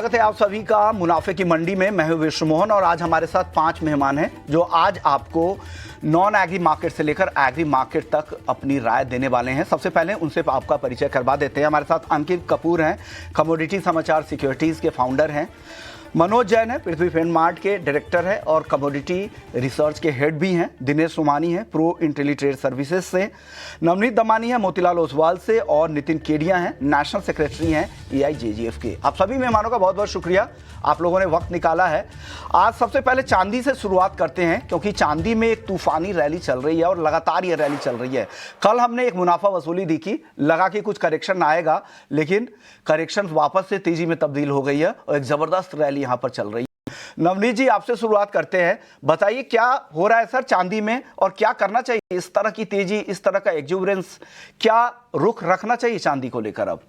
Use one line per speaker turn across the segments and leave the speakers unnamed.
स्वागत है आप सभी का मुनाफे की मंडी में। मैं हूं विश्व मोहन और आज हमारे साथ 5 मेहमान हैं जो आज आपको नॉन एग्री मार्केट से लेकर एग्री मार्केट तक अपनी राय देने वाले हैं। सबसे पहले उनसे आपका परिचय करवा देते हैं। हमारे साथ अंकित कपूर हैं, कमोडिटी समाचार सिक्योरिटीज के फाउंडर हैं। मनोज जैन है, पृथ्वी फंड मार्ट के डायरेक्टर है और कमोडिटी रिसर्च के हेड भी हैं। दिनेश सोमानी है, प्रो इंटेलीट्रेड सर्विसेज से। नवनीत दमानी है, मोतीलाल ओसवाल से। और नितिन केडिया हैं, नेशनल सेक्रेटरी हैं EIJGF के। आप सभी मेहमानों का बहुत बहुत शुक्रिया, आप लोगों ने वक्त निकाला है। आज सबसे पहले चांदी से शुरुआत करते हैं क्योंकि चांदी में एक तूफानी रैली चल रही है और लगातार ये रैली चल रही है। कल हमने एक मुनाफा वसूली देखी, लगा कि कुछ करेक्शन आएगा, लेकिन करेक्शन वापस से तेजी में तब्दील हो गई है और एक जबरदस्त रैली यहां पर चल रही है। नवनीत जी, आपसे शुरुआत करते हैं। बताइए क्या हो रहा है सर चांदी में और क्या करना चाहिए? इस तरह की तेजी, इस तरह का एक्जुबरेंस, क्या रुख रखना चाहिए चांदी को लेकर अब?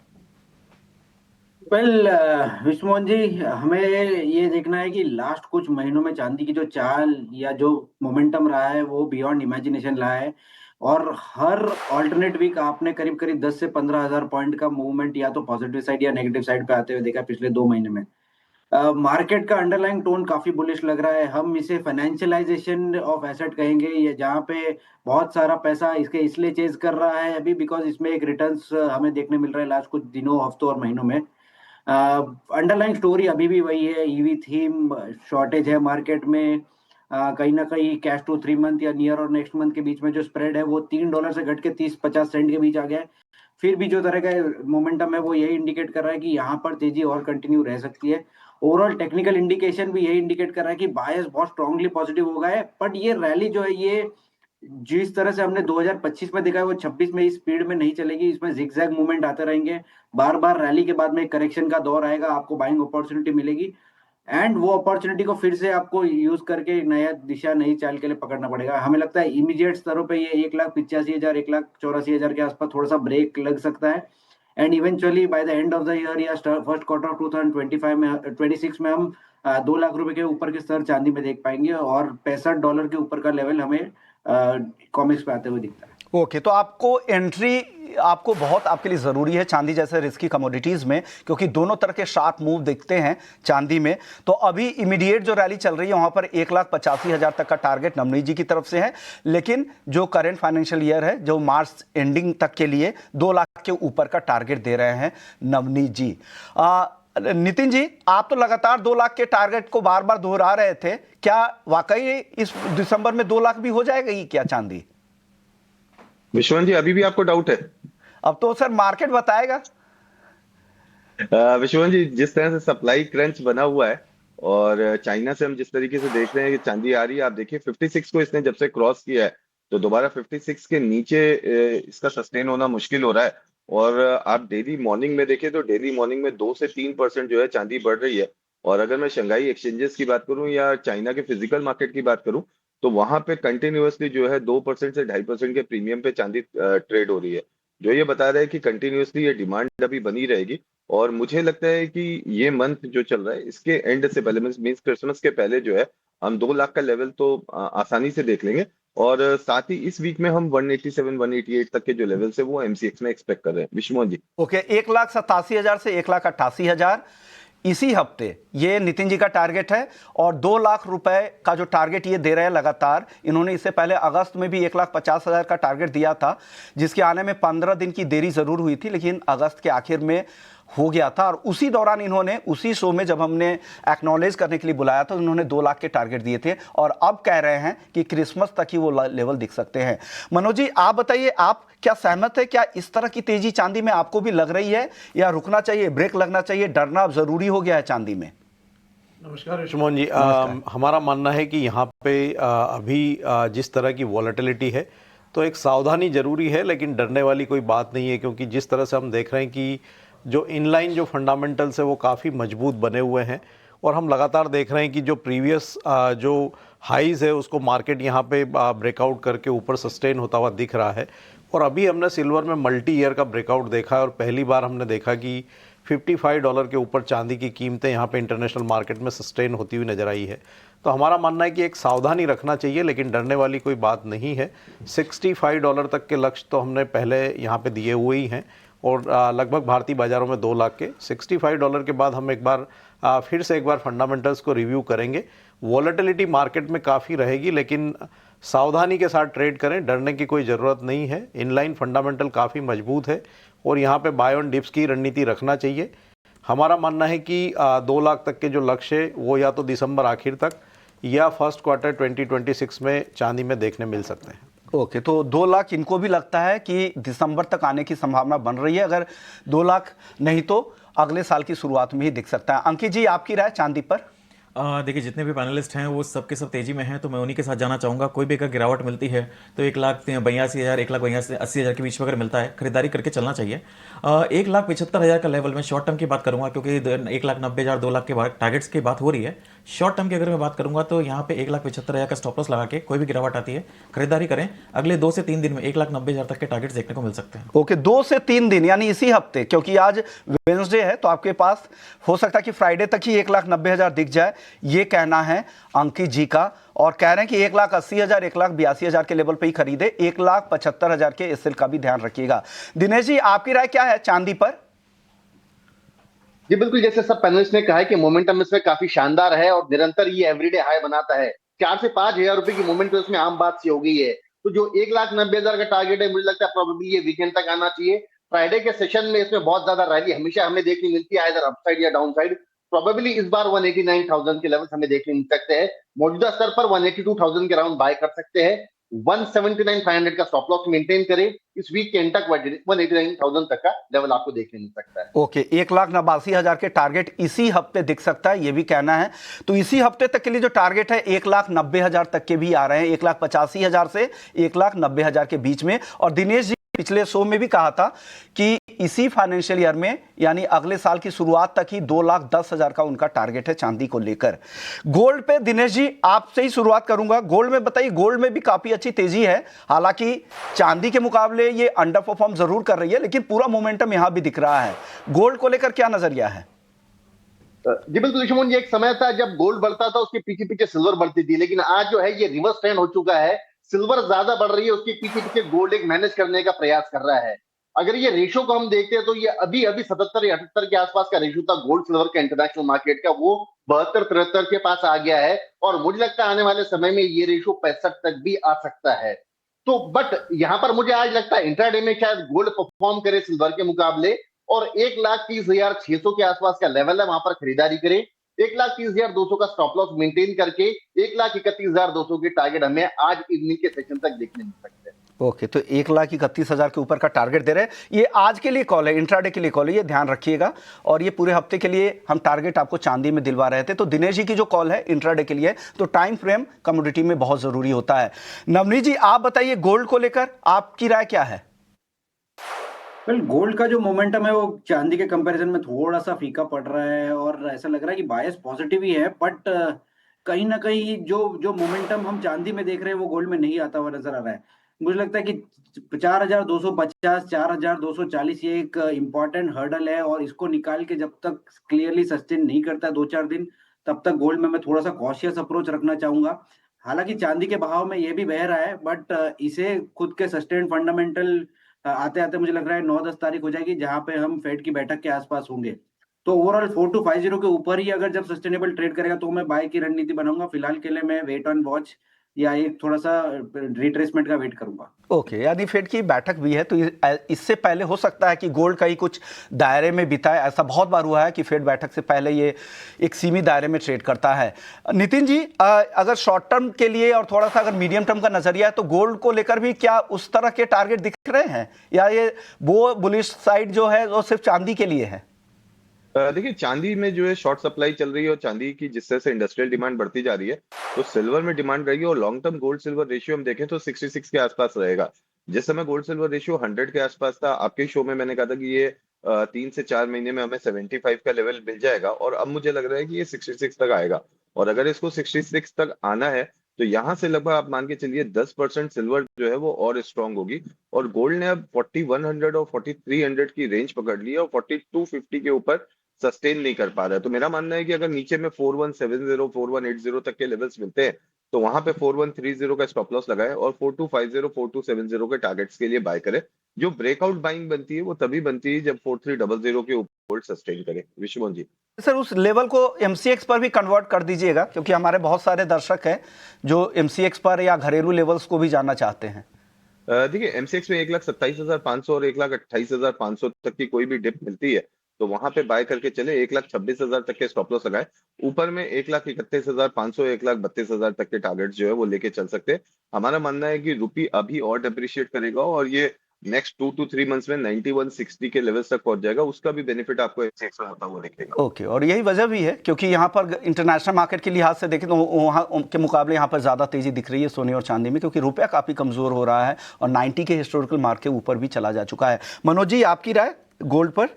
विश्वमोहन जी, हमें ये देखना है कि लास्ट कुछ महीनों में चांदी की जो चाल या जो मोमेंटम रहा है वो बियॉन्ड इमेजिनेशन रहा है। और हर ऑल्टरनेट वीक आपने करीब करीब 10 से 15 हजार पॉइंट का मूवमेंट या तो पॉजिटिव साइड या नेगेटिव साइड पे आते हुए देखा पिछले 2 महीने में। मार्केट का अंडरलाइंग टोन काफी बुलिश लग रहा है। हम इसे फाइनेंशियलाइजेशन ऑफ एसेट कहेंगे, ये जहाँ पे बहुत सारा पैसा इसके इसलिए चेज कर रहा है अभी बिकॉज इसमें एक रिटर्न्स हमें देखने मिल रहा है लास्ट कुछ दिनों, हफ्तों और महीनों में। अंडरलाइंग स्टोरी अभी भी वही है, ईवी थीम, शॉर्टेज है मार्केट में। कहीं ना कहीं कैश टू 3 मंथ या नियर और नेक्स्ट मंथ के बीच में जो स्प्रेड है वो $3 से घट के 30-50 सेंट के बीच आ गया है। फिर भी जो तरह का मोमेंटम है वो यही इंडिकेट कर रहा है कि यहाँ पर तेजी और कंटिन्यू रह सकती है। ओवरऑल टेक्निकल इंडिकेशन भी यही इंडिकेट कर रहा है कि बायस बहुत स्ट्रांगली पॉजिटिव हो गया है। बट ये रैली जो है ये जिस तरह से हमने 2025 में देखा है वो 26 में इस स्पीड में नहीं चलेगी। इसमें जिगजैग मूवमेंट आते रहेंगे, बार बार रैली के बाद में एक करेक्शन का दौर आएगा, आपको बाइंग अपॉर्चुनिटी मिलेगी एंड वो अपॉर्चुनिटी को फिर से आपको यूज करके नया दिशा, नई चाल के लिए पकड़ना पड़ेगा। हमें लगता है इमीडिएट स्तरों पे ये 1,85,000, 1,84,000 के आसपास थोड़ा सा ब्रेक लग सकता है and eventually by the end of the year या फर्स्ट क्वार्टर ऑफ 2025 में 26 में हम 2 लाख रुपए के ऊपर के स्तर चांदी में देख पाएंगे और $65 के ऊपर का लेवल हमें कॉमिक्स पे आते हुए दिखता है।
ओके, तो आपको एंट्री आपको बहुत आपके लिए ज़रूरी है चांदी जैसे रिस्की कमोडिटीज़ में, क्योंकि दोनों तरह के शार्प मूव दिखते हैं चांदी में। तो अभी इमीडिएट जो रैली चल रही है वहाँ पर 1,85,000 तक का टारगेट नवनीत जी की तरफ से है, लेकिन जो करंट फाइनेंशियल ईयर है, जो मार्च एंडिंग तक के लिए 2 लाख के ऊपर का टारगेट दे रहे हैं नवनीत जी। नितिन जी, आप तो लगातार 2 लाख के टारगेट को बार बार दोहरा रहे थे, क्या वाकई इस दिसंबर में 2 लाख भी हो जाएगा ही क्या चांदी?
विश्वनाथ जी, अभी भी आपको डाउट है?
अब तो सर मार्केट बताएगा।
विश्वनाथ जी, जिस तरह से सप्लाई क्रंच बना हुआ है और चाइना से हम जिस तरीके से देख रहे हैं कि चांदी आ रही है, आप देखिए 56 को इसने जब से क्रॉस किया है तो दोबारा 56 के नीचे इसका सस्टेन होना मुश्किल हो रहा है। और आप डेली मॉर्निंग में देखें तो डेली मॉर्निंग में 2 से 3% जो है चांदी बढ़ रही है। और अगर मैं शंघाई एक्सचेंजेस की बात करूं या चाइना के फिजिकल मार्केट की बात करूं तो वहां पे कंटिन्यूअसली जो है 2% से 2.5% के प्रीमियम पे चांदी ट्रेड हो रही है, जो ये बता रहा है कि कंटिन्यूअसली ये डिमांड अभी बनी रहेगी। और मुझे लगता है कि ये मंथ जो चल रहा है इसके एंड से पहले मीन्स क्रिसमस के पहले जो है हम 2 लाख का लेवल तो आसानी से देख लेंगे। और साथ ही इस वीक में हम 187 188 तक के जो लेवल्स है वो MCX में एक्सपेक्ट कर रहे हैं। विश्वमोहन जी,
ओके, 1,87,000 से 1,88,000 इसी हफ्ते ये नितिन जी का टारगेट है। और 2 लाख रुपए का जो टारगेट ये दे रहे हैं लगातार, इन्होंने इससे पहले अगस्त में भी 1,50,000 का टारगेट दिया था, जिसके आने में 15 दिन की देरी जरूर हुई थी, लेकिन अगस्त के आखिर में हो गया था। और उसी दौरान इन्होंने, उसी शो में जब हमने एक्नॉलेज करने के लिए बुलाया था, इन्होंने 2 लाख के टारगेट दिए थे और अब कह रहे हैं कि क्रिसमस तक ही वो लेवल दिख सकते हैं। मनोज जी, आप बताइए, आप क्या सहमत है? क्या इस तरह की तेजी चांदी में आपको भी लग रही है या रुकना चाहिए, ब्रेक लगना चाहिए, डरना अब जरूरी हो गया है चांदी में?
नमस्कार विश्वमोहन जी, हमारा मानना है कि यहाँ पे अभी जिस तरह की वॉलेटिलिटी है तो एक सावधानी जरूरी है, लेकिन डरने वाली कोई बात नहीं है, क्योंकि जिस तरह से हम देख रहे हैं कि जो इनलाइन जो फंडामेंटल्स है वो काफ़ी मजबूत बने हुए हैं और हम लगातार देख रहे हैं कि जो प्रीवियस जो हाईज़ है उसको मार्केट यहाँ पे ब्रेकआउट करके ऊपर सस्टेन होता हुआ दिख रहा है। और अभी हमने सिल्वर में मल्टी ईयर का ब्रेकआउट देखा है और पहली बार हमने देखा कि $55 के ऊपर चांदी की कीमतें यहाँ पे इंटरनेशनल मार्केट में सस्टेन होती हुई नजर आई है। तो हमारा मानना है कि एक सावधानी रखना चाहिए, लेकिन डरने वाली कोई बात नहीं है। $65 तक के लक्ष्य तो हमने पहले यहाँ पे दिए हुए ही हैं और लगभग भारतीय बाजारों में 2 लाख के $65 के बाद हम एक बार फिर से एक बार फंडामेंटल्स को रिव्यू करेंगे। वॉलेटिलिटी मार्केट में काफ़ी रहेगी, लेकिन सावधानी के साथ ट्रेड करें, डरने की कोई ज़रूरत नहीं है। इनलाइन फंडामेंटल काफ़ी मजबूत है और यहाँ पे बाय ऑन डिप्स की रणनीति रखना चाहिए। हमारा मानना है कि 2 लाख तक के जो लक्ष्य है वो या तो दिसंबर आखिर तक या फर्स्ट क्वार्टर 2026 में चांदी में देखने मिल सकते हैं।
ओके, तो 2 लाख इनको भी लगता है कि दिसंबर तक आने की संभावना बन रही है। अगर 2 लाख नहीं तो अगले साल की शुरुआत में ही दिख सकता है। अंकित जी, आपकी राय चांदी पर?
देखिए, जितने भी पैनलिस्ट हैं वो सब के सब तेजी में हैं, तो मैं उन्हीं के साथ जाना चाहूँगा। कोई भी अगर गिरावट मिलती है तो 1,82,000 1,80,000 के बीच में अगर मिलता है, खरीदारी करके चलना चाहिए। 1,75,000 का लेवल, मैं शॉर्ट टर्म की बात करूंगा क्योंकि 1,90,000 2 लाख के टारगेट्स की बात हो रही है। शॉर्ट टर्म की अगर मैं बात करूंगा तो यहाँ पे 1,75,000 का स्टॉप लॉस लगा के कोई भी गिरावट आती है खरीदारी करें। अगले 2 से 3 दिन में 1,90,000 तक के टारगेट्स देखने को मिल सकते हैं।
ओके, 2 से 3 दिन यानी इसी हफ्ते, क्योंकि आज वेडनेसडे है तो आपके पास हो सकता है कि फ्राइडे तक ही 1,90,000 दिख जाए, ये कहना है अंकित जी का। और कह रहे हैं कि 1,80,000 1,82,000 के लेवल पे ही खरीदे। 1,75,000 के एसएल का भी ध्यान रखिएगा। दिनेश जी, आपकी राय क्या है चांदी पर?
जी बिल्कुल, जैसे सब पैनलिस्ट ने कहा है कि मोमेंटम इसमें काफी शानदार है और निरंतर ये एवरीडे हाई बनाता है। 4 से 5,000 रुपए की मूवमेंट तो इसमें आम बात सी हो गई है। तो जो 1,90,000 का टारगेट है, मुझे लगता है प्रोबेबली ये वीकेंड तक आना चाहिए। फ्राइडे के सेशन में इसमें बहुत ज्यादा रैली हमेशा हमें देखने मिलती है, इधर अपसाइड या डाउन साइड। प्रोबेबली इस बार 189,000 के लेवल हमें देखने मिल सकते हैं। मौजूदा स्तर पर 182,000 के राउंड बाय कर सकते हैं। 179,500 का स्टॉप लॉस मेंटेन करें। इस वीक के एंड तक 189,000 तक का लेवल आपको देखने मिल सकता है।
ओके, 1,89,000 के टारगेट इसी हफ्ते दिख सकता है, ये भी कहना है। तो इसी हफ्ते तक के लिए जो टारगेट है 1,90,000 तक के भी आ रहे हैं, 1,85,000 से 1,90,000 के बीच में। और दिनेश जी पिछले शो में भी कहा था कि इसी फाइनेंशियल ईयर में यानी अगले साल की शुरुआत तक ही 2,10,000 का उनका टारगेट है चांदी को लेकर। गोल्ड पे दिनेश जी आपसे ही शुरुआत करूंगा। गोल्ड में बताइए, गोल्ड में भी काफी अच्छी तेजी है। हालांकि चांदी के मुकाबले ये अंडर परफॉर्म जरूर कर रही है, लेकिन पूरा मोमेंटम यहां भी दिख रहा है। गोल्ड को लेकर क्या नजरिया है?
जी बिल्कुल सुमन, ये एक समय था जब गोल्ड बढ़ता था, उसके पीछे पीछे सिल्वर बढ़ती थी, लेकिन आज जो है ये रिवर्स ट्रेंड हो चुका है। सिल्वर ज्यादा बढ़ रही है, उसके पीछे पीछे गोल्ड एक मैनेज करने का प्रयास कर रहा है। अगर ये रेशो को हम देखते हैं तो ये अभी अभी 77 या 78 के आसपास का रेशो था गोल्ड सिल्वर का इंटरनेशनल मार्केट का, वो 72-73 के पास आ गया है। और मुझे लगता है आने वाले समय में ये रेशो 65 तक भी आ सकता है। तो बट यहां पर मुझे आज लगता है इंट्राडे में शायद गोल्ड परफॉर्म करे सिल्वर के मुकाबले, और 1,30,600 के आसपास का लेवल है, वहां पर खरीदारी करें। 1,30,200 का स्टॉप लॉस मेंटेन करके 1,31,200 के टारगेट हमें आज इवनिंग के सेशन तक देखने मिल सकते हैं।
ओके, तो 1,31,000 के ऊपर का टारगेट दे रहे हैं। ये आज के लिए कॉल है, इंट्राडे के लिए कॉल है, ये ध्यान रखिएगा। और ये पूरे हफ्ते के लिए हम टारगेट आपको चांदी में दिलवा रहे थे। तो दिनेश जी की जो कॉल है इंट्राडे के लिए, तो टाइम फ्रेम कमोडिटी में बहुत जरूरी होता है। नवनीत जी, आप बताइए गोल्ड को लेकर आपकी राय क्या है?
वेल, गोल्ड का जो मोमेंटम है वो चांदी के कंपैरिजन में थोड़ा सा फीका पड़ रहा है और ऐसा लग रहा है कि बायस पॉजिटिव ही है, बट कहीं ना कहीं जो जो मोमेंटम हम चांदी में देख रहे हैं वो गोल्ड में नहीं आता हुआ नजर आ रहा है। मुझे लगता है कि 4,250 4,240 ये एक इम्पॉर्टेंट हर्डल है, और इसको निकाल के जब तक क्लियरली सस्टेन नहीं करता है 2-4 दिन, तब तक गोल्ड में मैं थोड़ा सा कॉशियस अप्रोच रखना चाहूंगा। हालांकि चांदी के बहाव में ये भी बह रहा है, बट इसे खुद के सस्टेन फंडामेंटल आते आते मुझे लग रहा है 9-10 तारीख हो जाएगी जहां पे हम फेड की बैठक के आसपास होंगे। तो ओवरऑल 4250 के ऊपर ही अगर जब सस्टेनेबल ट्रेड करेगा तो मैं बाय की रणनीति बनाऊंगा। फिलहाल के लिए मैं वेट ऑन वॉच या एक थोड़ा सा रिट्रेसमेंट का वेट करूंगा।
ओके, यानी फेड की बैठक भी है, तो इससे पहले हो सकता है कि गोल्ड का ही कुछ दायरे में बिताए। ऐसा बहुत बार हुआ है कि फेड बैठक से पहले ये एक सीमित दायरे में ट्रेड करता है। नितिन जी, अगर शॉर्ट टर्म के लिए और थोड़ा सा अगर मीडियम टर्म का नजरिया है तो गोल्ड को लेकर भी क्या उस तरह के टारगेट दिख रहे हैं, या ये वो बुलिश साइड जो है वो सिर्फ चांदी के लिए है?
देखिए, चांदी में जो है शॉर्ट सप्लाई चल रही है और चांदी की जिस तरह से इंडस्ट्रियल डिमांड बढ़ती जा रही है, तो सिल्वर में डिमांड रहेगी। और long term gold silver ratio हम देखें तो 66 के आसपास रहेगा। जिस समय गोल्ड सिल्वर रेशियो 100 के आसपास था, आपके शो में मैंने कहा था कि ये 3 से 4 महीने में हमें 75 का लेवल मिल जाएगा, और अब मुझे लग रहा है कि ये 66 तक आएगा। और अगर इसको 66 तक आना है तो यहाँ से लगभग आप मान के चलिए 10% सिल्वर जो है वो और स्ट्रांग होगी। और गोल्ड ने अब 4100 और 4300 की रेंज पकड़ ली है और 4250 के ऊपर सस्टेन नहीं कर पा रहा है। तो मेरा मानना है कि अगर नीचे में 4170 4180 तक के लेवल्स मिलते हैं तो वहां पे 4130 का स्टॉप लॉस लगाए और 4250 4270 के टारगेट्स के लिए बाय करें। जो ब्रेकआउट बाइंग बनती है वो तभी बनती है जब 4300 के ऊपर गोल्ड सस्टेन करे। विश्वमोहन जी।
सर उस लेवल को एमसीएक्स पर भी कन्वर्ट कर दीजिएगा, क्योंकि हमारे बहुत सारे दर्शक हैं जो एमसीएक्स पर या घरेलू लेवल्स को भी जानना चाहते हैं।
देखिए एमसीएक्स में 1,27,500 और 1,28,500 तक की कोई भी डिप मिलती है तो वहां पे बाय करके चले। 1,26,000 तक के स्टॉप लॉस लगाए। ऊपर में 1,31,500, 1,32,000 तक के टारगेट जो है वो लेके चल सकते हैं। हमारा मानना है कि रुपी अभी और डेप्रिशिएट करेगा और ये नेक्स्ट 2 to 3 मंथ्स में 9160 के लेवल्स तक पहुंच जाएगा। उसका भी बेनिफिट आपको एमसीएक्स में होता हुआ दिखेगा।
ओके, और यही वजह भी है क्योंकि यहाँ पर इंटरनेशनल मार्केट के लिहाज से देखें तो वहाँ के मुकाबले यहाँ पर ज़्यादा तेज़ी दिख रही है सोने और चांदी में, क्योंकि रुपया काफ़ी कमज़ोर हो रहा है और 90 के हिस्टोरिकल मार्क के ऊपर भी चला जा चुका है। मनोज जी, आपकी राय गोल्ड पर?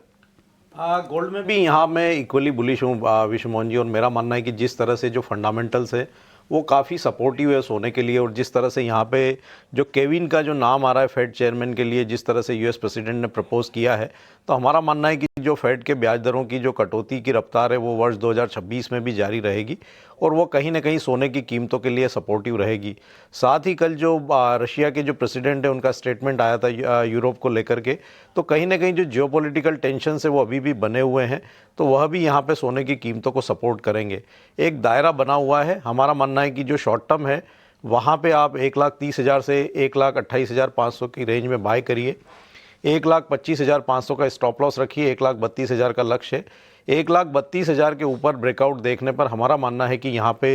गोल्ड में भी यहाँ मैं इक्वली बुलिश हूँ विश्वमोहन जी, और मेरा मानना है कि जिस तरह से जो फंडामेंटल्स है वो काफ़ी सपोर्टिव है सोने के लिए, और जिस तरह से यहाँ पे जो केविन का जो नाम आ रहा है फेड चेयरमैन के लिए, जिस तरह से यूएस प्रेसिडेंट ने प्रपोज किया है, तो हमारा मानना है कि जो फेड के ब्याज दरों की जो कटौती की रफ्तार है वो वर्ष 2026 में भी जारी रहेगी और वो कहीं ना कहीं सोने की कीमतों के लिए सपोर्टिव रहेगी। साथ ही कल जो रशिया के जो प्रेसिडेंट है उनका स्टेटमेंट आया था यूरोप को लेकर के, तो कहीं ना कहीं जो जियोपॉलिटिकल टेंशन है वो अभी भी बने हुए हैं, तो वह भी यहाँ पे सोने की कीमतों को सपोर्ट करेंगे। एक दायरा बना हुआ है। हमारा मानना है कि जो शॉर्ट टर्म है वहाँ पे आप 1,30,000 से 1,28,500 की रेंज में बाय करिए। 1,25,500 का स्टॉप लॉस रखिए। 1,32,000 का लक्ष्य है। 1,32,000 के ऊपर ब्रेकआउट देखने पर हमारा मानना है कि यहाँ पे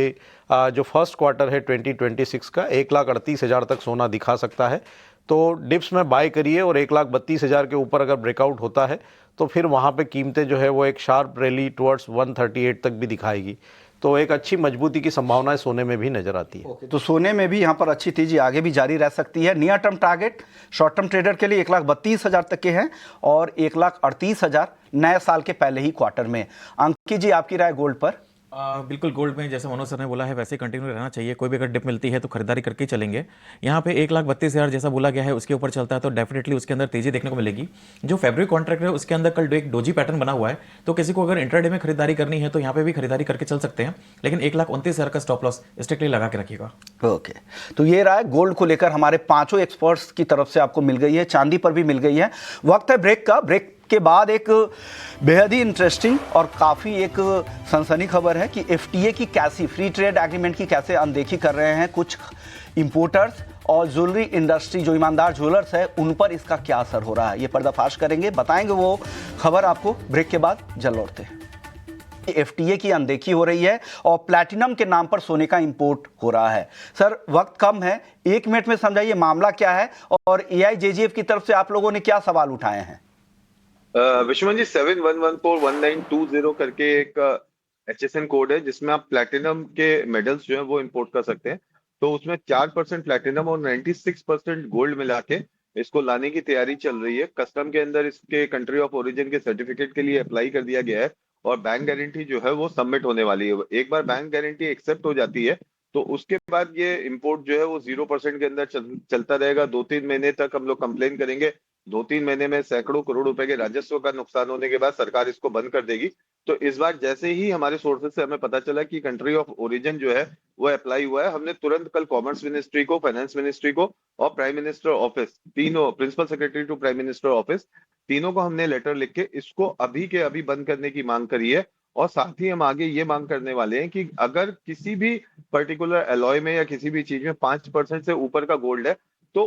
जो फर्स्ट क्वार्टर है 2026 का 1,38,000 तक सोना दिखा सकता है, तो डिप्स में बाय करिए। और 1,32,000 के ऊपर अगर ब्रेकआउट होता है तो फिर वहाँ पे कीमतें जो है वो एक शार्प रैली टुवर्ड्स 138 तक भी दिखाएगी, तो एक अच्छी मजबूती की संभावनाएं सोने में भी नजर आती है।
तो सोने में भी यहाँ पर अच्छी तेजी आगे भी जारी रह सकती है। Near term target short term trader के लिए 1,32,000 तक के हैं और 1,38,000 नए साल के पहले ही क्वार्टर में। अंकित जी, आपकी राय गोल्ड पर?
बिल्कुल, गोल्ड में जैसे मनोज सर ने बोला है वैसे कंटिन्यू रहना चाहिए। कोई भी अगर डिप मिलती है तो खरीदारी करके ही चलेंगे। यहाँ पे 1,32,000 जैसा बोला गया है उसके ऊपर चलता है तो डेफिनेटली उसके अंदर तेजी देखने को मिलेगी। जो फैब्रिक कॉन्ट्रैक्ट है उसके अंदर कल एक डोजी पैटर्न बना हुआ है, तो किसी को अगर इंट्राडे में खरीदारी करनी है तो यहाँ पे भी खरीदारी करके चल सकते हैं, लेकिन 1,29,000 का स्टॉप लॉस स्ट्रिक्टली लगा के रखिएगा।
ओके, तो ये राय गोल्ड को लेकर हमारे पांचों एक्सपर्ट्स की तरफ से आपको मिल गई है, चांदी पर भी मिल गई है। वक्त है ब्रेक का। ब्रेक के बाद एक बेहद ही इंटरेस्टिंग और काफ़ी एक सनसनी खबर है कि एफटीए की कैसी फ्री ट्रेड एग्रीमेंट की कैसे अनदेखी कर रहे हैं कुछ इंपोर्टर्स, और ज्वेलरी इंडस्ट्री जो ईमानदार ज्वेलर्स है उन पर इसका क्या असर हो रहा है, ये पर्दाफाश करेंगे, बताएंगे वो खबर आपको ब्रेक के बाद। जल लौटते हैं। एफटीए की अनदेखी हो रही है और प्लैटिनम के नाम पर सोने का इंपोर्ट हो रहा है। सर वक्त कम है, 1 मिनट में समझाइए मामला क्या है और एआईजेजेएफ की तरफ से आप लोगों ने क्या सवाल उठाए हैं?
विश्वमन जी, 71141920 करके एक HSN कोड है जिसमें आप प्लैटिनम के मेडल्स जो है वो इंपोर्ट कर सकते हैं। तो उसमें 4% प्लैटिनम और 96% गोल्ड मिला के इसको लाने की तैयारी चल रही है। कस्टम के अंदर इसके कंट्री ऑफ ओरिजिन के सर्टिफिकेट के लिए अप्लाई कर दिया गया है और बैंक गारंटी जो है वो सबमिट होने वाली है। एक बार बैंक गारंटी एक्सेप्ट हो जाती है तो उसके बाद ये इंपोर्ट जो है वो 0% के अंदर चलता रहेगा। 2-3 महीने तक हम लोग कंप्लेन करेंगे। 2-3 महीने में सैकड़ों करोड़ रुपए के राजस्व का नुकसान होने के बाद सरकार इसको बंद कर देगी। तो इस बार जैसे ही हमारे सोर्सेज से हमें पता चला कि कंट्री ऑफ ओरिजिन जो है वो अप्लाई हुआ है, हमने तुरंत कल कॉमर्स मिनिस्ट्री को, फाइनेंस मिनिस्ट्री को और प्राइम मिनिस्टर ऑफिस, तीनों principal secretary to prime minister office, तीनों को हमने लेटर लिख के इसको अभी के अभी बंद करने की मांग करी है। और साथ ही हम आगे ये मांग करने वाले हैं कि अगर किसी भी पर्टिकुलर अलॉय में या किसी भी चीज में 5% से ऊपर का गोल्ड है तो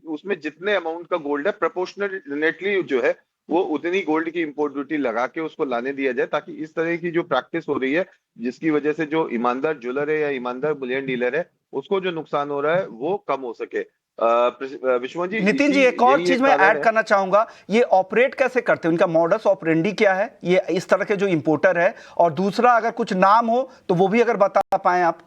उसमें जितने अमाउंट का गोल्ड है प्रोपोर्शनेटली जो है वो उतनी गोल्ड की इंपोर्ट ड्यूटी लगा के उसको लाने दिया जाए, ताकि इस तरह की जो प्रैक्टिस हो रही है जिसकी वजह से जो ईमानदार ज्वेलर है या ईमानदार बुलियन डीलर है उसको जो नुकसान हो रहा है वो कम हो सके। विश्वनाथ जी,
नितिन जी, एक और चीज मैं ऐड करना चाहूंगा, ये ऑपरेट कैसे करते हैं, उनका मॉडस ऑपरेंडी क्या है, ये इस तरह के जो इंपोर्टर है, और दूसरा अगर कुछ नाम हो तो वो भी अगर बता पाएं आप।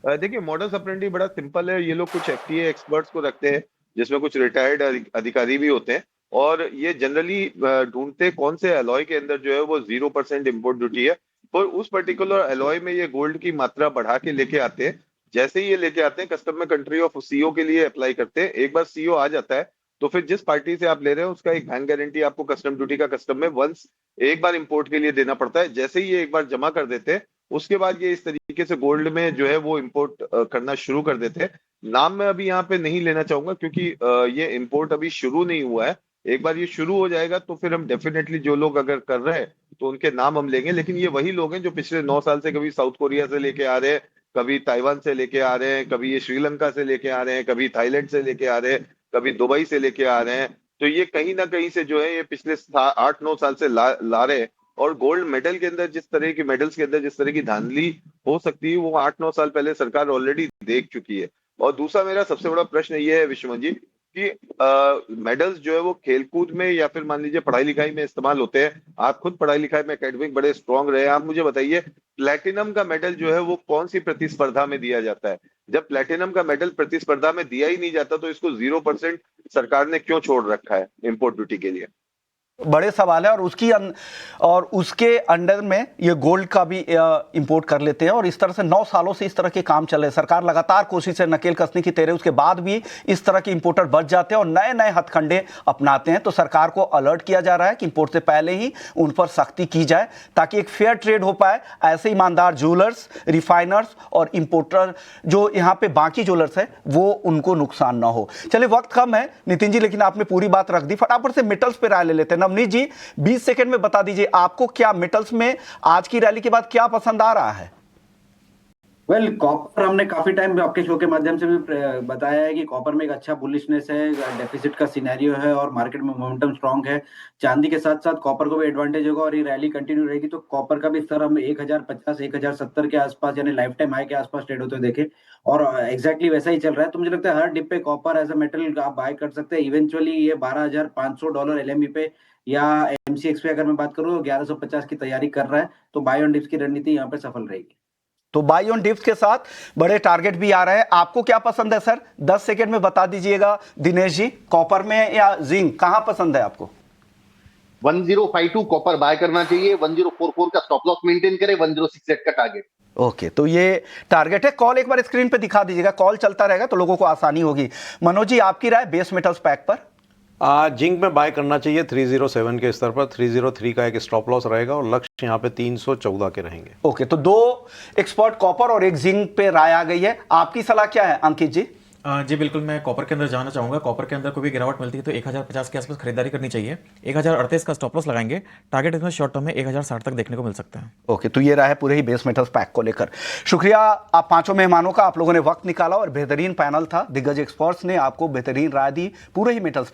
देखिए मॉडस ऑपरेंडी बड़ा सिंपल है। ये लोग कुछ एफटीए एक्सपर्ट्स को रखते हैं जिसमें कुछ रिटायर्ड अधिकारी भी होते हैं और ये जनरली ढूंढते कौन से अलॉय के अंदर जो है वो 0% इंपोर्ट ड्यूटी है और उस पर्टिकुलर अलॉय में ये गोल्ड की मात्रा बढ़ा के लेके आते हैं। जैसे ही ये लेके आते हैं कस्टम में कंट्री ऑफ सीओ के लिए अप्लाई करते हैं। एक बार सीओ आ जाता है तो फिर जिस पार्टी से आप ले रहे हैं उसका एक बैंक गारंटी आपको कस्टम ड्यूटी का कस्टम में वंस एक बार इंपोर्ट के लिए देना पड़ता है। जैसे ही ये एक बार जमा कर देते हैं उसके बाद ये इस तरीके से गोल्ड में जो है वो इंपोर्ट करना शुरू कर देते हैं। नाम मैं अभी यहाँ पे नहीं लेना चाहूंगा क्योंकि ये इंपोर्ट अभी शुरू नहीं हुआ है एक बार ये शुरू हो जाएगा तो फिर हम डेफिनेटली जो लोग अगर कर रहे हैं तो उनके नाम हम लेंगे, लेकिन ये वही लोग हैं जो पिछले 9 साल से कभी साउथ कोरिया से लेके आ रहे हैं, कभी ताइवान से लेके आ रहे हैं, कभी ये श्रीलंका से लेके आ रहे हैं, कभी थाईलैंड से लेके आ रहे हैं, कभी दुबई से लेके आ रहे हैं। तो ये कहीं ना कहीं से जो है ये पिछले 8-9 साल से ला रहे हैं। और गोल्ड मेडल के अंदर जिस तरह की मेडल्स के अंदर जिस तरह की धांधली हो सकती है वो 8-9 साल पहले सरकार ऑलरेडी देख चुकी है। और दूसरा मेरा सबसे बड़ा प्रश्न ये है विश्वमन जी कि मेडल्स जो है वो खेलकूद में या फिर मान लीजिए पढ़ाई लिखाई में इस्तेमाल होते हैं। आप खुद पढ़ाई लिखाई में एकेडमिक बड़े स्ट्रांग रहे हैं, आप मुझे बताइए प्लेटिनम का मेडल जो है वो कौन सी प्रतिस्पर्धा में दिया जाता है? जब प्लेटिनम का मेडल प्रतिस्पर्धा में दिया ही नहीं जाता तो इसको 0% सरकार ने क्यों छोड़ रखा है इंपोर्ट ड्यूटी के लिए?
बड़े सवाल है। और उसके अंडर में ये गोल्ड का भी इंपोर्ट कर लेते हैं और इस तरह से 9 सालों से इस तरह के काम चल रहे हैं। सरकार लगातार कोशिश है नकेल कसने की तेरे, उसके बाद भी इस तरह के इंपोर्टर बच जाते हैं और नए नए हथकंडे अपनाते हैं। तो सरकार को अलर्ट किया जा रहा है कि इंपोर्ट से पहले ही उन पर सख्ती की जाए ताकि एक फेयर ट्रेड हो पाए। ऐसे ईमानदार ज्वेलर्स, रिफाइनर्स और इंपोर्टर जो यहाँ पे बाकी ज्वेलर्स है वो उनको नुकसान ना हो। चलिए वक्त कम है नितिन जी, लेकिन आपने पूरी बात रख दी। फटाफट से मेटल्स पे राय ले लेते हैं। नवनीत जी 20 सेकंड में बता दीजिए आपको क्या मेटल्स में आज की रैली के बाद क्या पसंद आ रहा है?
कॉपर हमने काफी टाइम आपके शो के माध्यम से भी बताया है कि कॉपर में एक अच्छा बुलिशनेस है, डेफिसिट का सिनेरियो है और मार्केट में मोमेंटम स्ट्रांग है। चांदी के साथ साथ कॉपर को भी एडवांटेज होगा और ये रैली कंटिन्यू रहेगी तो कॉपर का भी स्तर हम 1050 1070 के आसपास यानी लाइफ टाइम हाई के आसपास ट्रेड होते हुए देखे और एग्जैक्टली वैसा ही चल रहा है। तो मुझे लगता है हर डिप पे कॉपर एज अ मेटल आप बाय कर सकते हैं। इवेंचुअली ये $12,500 LME पे या MCX पे अगर मैं बात करूँ 1150 की तैयारी कर रहा है, तो बाय ऑन डिप्स की रणनीति यहाँ पे सफल रहेगी।
तो बाई ऑन डिप्स के साथ बड़े टारगेट भी आ रहे हैं। आपको क्या पसंद है सर? 10 सेकंड में बता दीजिएगा। दिनेश जी, कॉपर में या जिंक, कहां पसंद है आपको?
1052 कॉपर बाय करना चाहिए, 1044 का स्टॉप लॉस मेंटेन करें, 1068 का टारगेट।
ओके, तो ये टारगेट है। कॉल एक बार स्क्रीन पे दिखा दीजिएगा, कॉल चलता रहेगा तो लोगों को आसानी होगी। मनोज जी, आपकी राय बेस मेटल्स पैक पर?
जिंक में बाय करना चाहिए 307 के स्तर पर। 303 का एक स्टॉप लॉस रहेगा और लक्ष्य यहाँ पे 314 के रहेंगे।
ओके, तो 2 एक्सपर्ट कॉपर और एक जिंक पे राय आ गई है। आपकी सलाह क्या है अंकित जी?
जी बिल्कुल, मैं कॉपर के अंदर जाना चाहूंगा। कॉपर के अंदर कोई भी गिरावट मिलती है तो 1050 के आसपास खरीदारी करनी चाहिए। 1038 का स्टॉप लॉस लगाएंगे। टारगेट इसमें शॉर्ट टर्म में 1060 तक देखने को मिल सकता है।
ओके, तो ये रहा है पूरे ही बेस मेटल्स पैक को लेकर। शुक्रिया आप पांचों मेहमानों का, आप लोगों ने वक्त निकाला और बेहतरीन पैनल था। दिग्गज एक्सपर्ट्स ने आपको बेहतरीन राय दी पूरे ही मेटल्स